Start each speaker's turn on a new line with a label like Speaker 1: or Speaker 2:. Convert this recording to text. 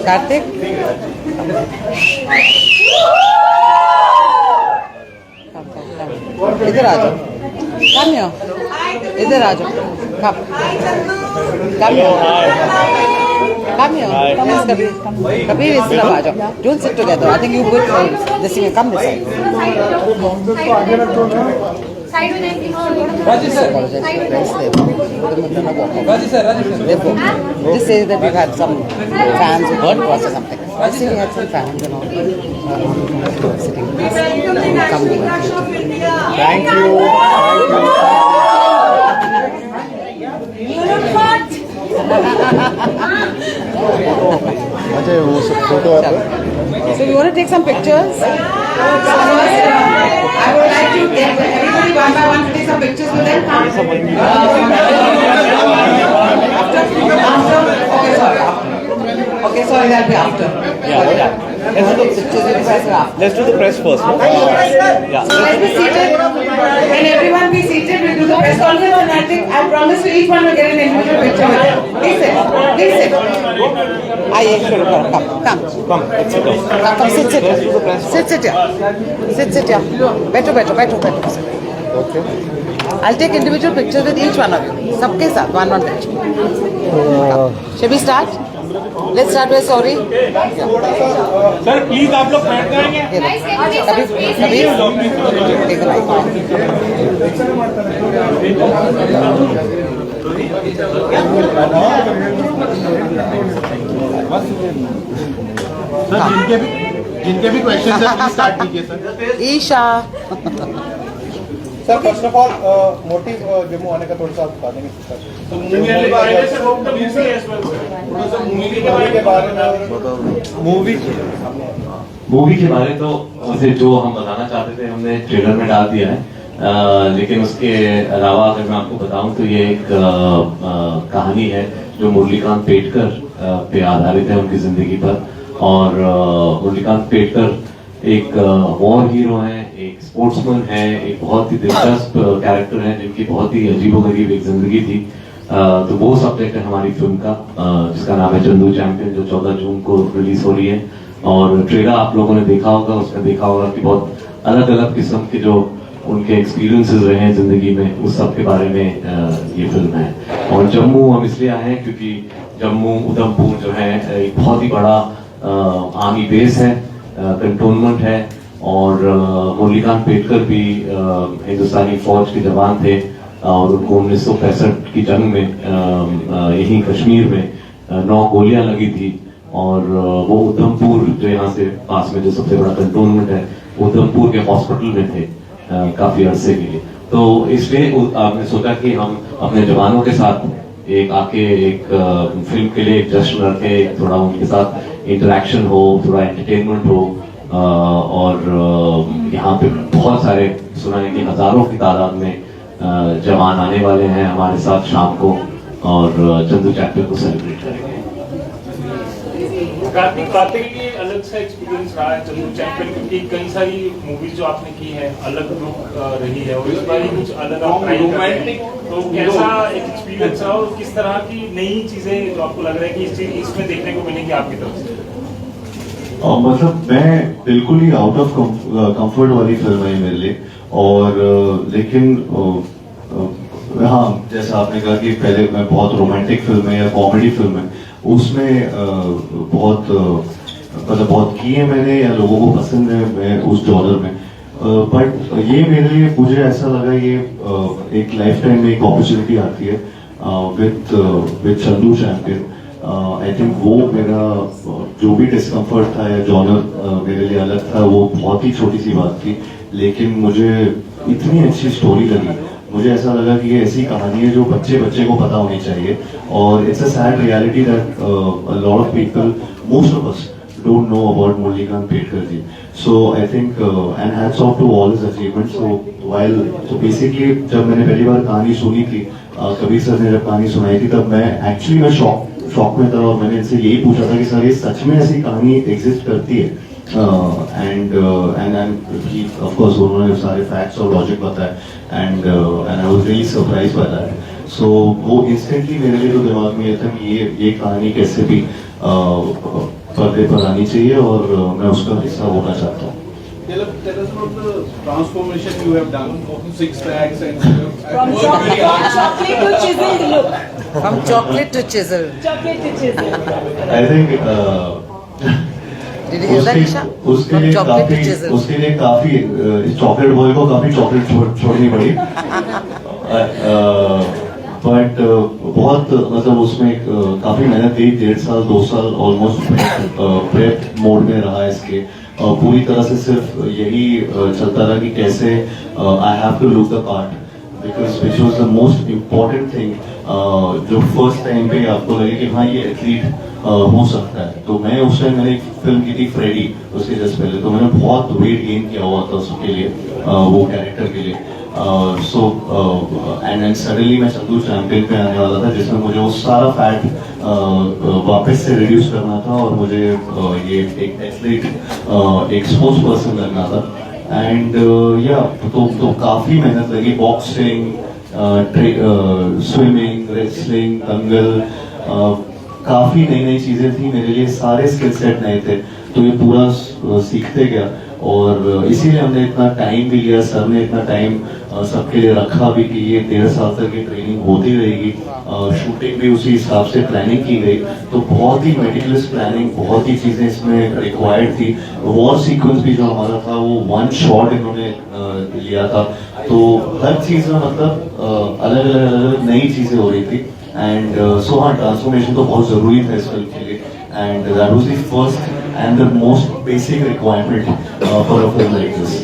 Speaker 1: कार्तिक इधर आ जाओ, कम here, इधर आ जाओ, come here, come here, Kabir इस तरफ आ जाओ, don't sit together, I think you good for this thing, come this side.
Speaker 2: Rajesh sir.
Speaker 1: Just say that we've had some fans who heard us or something. Just say we had some fans and all. Sitting. Come here.
Speaker 3: Thank you. अच्छा वो सब photo आता है.
Speaker 1: So you want to take some pictures? I would like to get everybody one by one to take some pictures with them. After? Okay, sorry, that'll be after.
Speaker 3: Let's do the press first. No?
Speaker 1: So let's be seated. Can everyone be seated? We'll do the press conference and I think I promise you each one will get an individual picture with them. Please sit. Please sit. Come.
Speaker 3: Come, let's sit down.
Speaker 1: Come, sit here. Sit here. Better.
Speaker 3: Okay.
Speaker 1: I'll take individual pictures with each one of you. सबके साथ one picture. Shall we start? Let's start with sorry.
Speaker 2: Sir please आप लोग बैठ जाएंगे.
Speaker 1: कभी take the mic.
Speaker 3: Sir जिनके भी question है प्लीज स्टार्ट कीजिए sir.
Speaker 1: Isha.
Speaker 3: Sir first of all motive Jammu आने का थोड़ा सा बता देंगे सर. तो मूवी
Speaker 4: के बारे तो वैसे जो हम बताना चाहते थे हमने ट्रेलर में डाल दिया है. लेकिन उसके अलावा अगर मैं आपको बताऊं तो ये एक कहानी है जो मुरलीकांत पेटकर पे आधारित है, उनकी जिंदगी पर. और मुरलीकांत पेटकर एक वॉर हीरो हैं, एक स्पोर्ट्समैन है, एक बहुत ही दिलचस्प कैरेक्टर है जिनकी बहुत ही अजीबोगरीब एक जिंदगी थी. तो वो सब्जेक्ट है हमारी फिल्म का, जिसका नाम है चंदू चैंपियन, जो 14 जून को रिलीज हो रही है. और ट्रेलर आप लोगों ने देखा होगा, उसमें देखा होगा कि बहुत अलग अलग किस्म के जो उनके एक्सपीरियंसेस रहे हैं जिंदगी में, उस सब के बारे में ये फिल्म है. और जम्मू हम इसलिए आए हैं क्योंकि जम्मू उधमपुर जो है एक बहुत ही बड़ा आर्मी बेस है, कंटोनमेंट है. और मुरलीकांत पेटकर भी हिंदुस्तानी फौज के जवान थे और उनको 1965 की जंग में यहीं कश्मीर में 9 गोलियां लगी थी. और वो उधमपुर जो यहाँ से पास में जो सबसे बड़ा कंटोनमेंट है, उधमपुर के हॉस्पिटल में थे काफी अरसे के लिए. तो इसलिए आपने सोचा कि हम अपने जवानों के साथ एक फिल्म के लिए एक जश्न रखे, थोड़ा उनके साथ इंटरेक्शन हो, थोड़ा एंटरटेनमेंट हो. और यहाँ पे बहुत सारे सुना है कि हजारों की तादाद में जवान आने वाले हैं हमारे साथ शाम को और चंदू चैंपियन को सेलिब्रेट करेंगे.
Speaker 2: कार्तिक की अलग सा एक्सपीरियंस रहा है चंदू चैंपियन, क्योंकि कई सारी मूवीज जो आपने की है अलग लुक रही है और इस बार कुछ अलग आप ट्राई कर रहे हैं. तो कैसा एक एक्सपीरियंस रहा और किस तरह की नई चीजें जो आपको लग रहा है कि इसमें देखने को मिलेंगी आपकी तरफ से?
Speaker 5: मतलब मैं बिल्कुल ही आउट ऑफ कंफर्ट वाली फिल्म है मेरे लिए. और लेकिन हाँ, जैसा आपने कहा कि पहले मैं बहुत रोमांटिक फिल्म है या कॉमेडी फिल्म है उसमें बहुत की है मैंने, या लोगों को पसंद है मैं उस जॉनर में. बट ये मेरे लिए मुझे ऐसा लगा ये एक लाइफ टाइम में एक अपॉर्चुनिटी आती है with Chandu champion. I think वो मेरा जो भी डिस्कम्फर्ट था या जॉनर मेरे लिए अलग था, वो बहुत ही छोटी सी बात थी. लेकिन मुझे इतनी अच्छी स्टोरी लगी, मुझे ऐसा लगा कि ये ऐसी कहानी है जो बच्चे को पता होनी चाहिए. और it's a sad reality that a lot of people, most of us don't know about Muralikant Petkar ji. So I think and hats off to all his achievements. So basically जब मैंने पहली बार कहानी सुनी थी, कबीर सर ने जब कहानी सुनाई थी, तब मैं शॉक में था. और मैंने इनसे यही पूछा था कि सर ये सच में ऐसी कहानी एग्जिस्ट करती है? एंड ऑफ कोर्स उन्होंने सारे फैक्ट्स और लॉजिक बताया and I was really surprised by that. So वो इंस्टेंटली मेरे लिए तो दिमाग में ये था कि ये कहानी कैसे भी पर्दे पर आनी चाहिए और मैं उसका हिस्सा होना चाहता हूँ।
Speaker 3: Tell us about the transformation you have done of 6 packs and
Speaker 6: From chocolate to chiseled look.
Speaker 1: From chocolate to chisel.
Speaker 6: Chocolate to chiseled.
Speaker 5: I think
Speaker 1: Did you hear that, Isha?
Speaker 5: उसके
Speaker 1: From
Speaker 5: लिए
Speaker 1: chocolate to
Speaker 5: काफी
Speaker 1: chisel.
Speaker 5: उसके लिए काफी इस chocolate boy को काफी chocolate छोड़नी पड़ी बट बहुत मतलब उसमें काफी मेहनत दी, 1.5 साल 2 साल ऑलमोस्ट प्रेप मोड में रहा इसके। पूरी तरह से सिर्फ यही चलता रहा कि कैसे I have to look the part, because which was the most important thing. जो फर्स्ट टाइम पे आपको लगे कि हाँ ये एथलीट हो सकता है। तो मैं उस टाइम मैंने एक फिल्म की थी फ्रेडी, उसके जस्ट पहले, तो मैंने बहुत वेट गेन किया हुआ था उसके लिए, वो कैरेक्टर के लिए। सो एंड सडनली मैं चंदू चैंपियन पे आने वाला था, जिसमें मुझे वो सारा फैट वापस से रिड्यूस करना था और मुझे ये एक एथलीट एक स्पोर्ट्स पर्सन लगना था। एंड या तो काफी मेहनत लगी, बॉक्सिंग, स्विमिंग, रेसलिंग, दंगल, काफी नई नई चीजें थी मेरे लिए, सारे स्किल सेट नए थे, तो ये पूरा सीखते गया। और इसीलिए हमने इतना टाइम भी लिया, सर ने इतना टाइम सबके लिए रखा भी कि ये 1.5 साल तक ये ट्रेनिंग होती रहेगी। शूटिंग भी उसी हिसाब से प्लानिंग की गई, तो बहुत ही मेटिकुलस प्लानिंग, बहुत ही चीजें इसमें रिक्वायर्ड थी। वॉर सीक्वेंस भी जो हमारा था वो 1 शॉट इन्होंने लिया था, तो हर चीज में मतलब अलग अलग नई चीजें हो रही थी। एंड सो हाँ, ट्रांसफॉर्मेशन तो बहुत जरूरी था इस फिल्म के लिए, and that was the first and the most basic requirement for a film like this.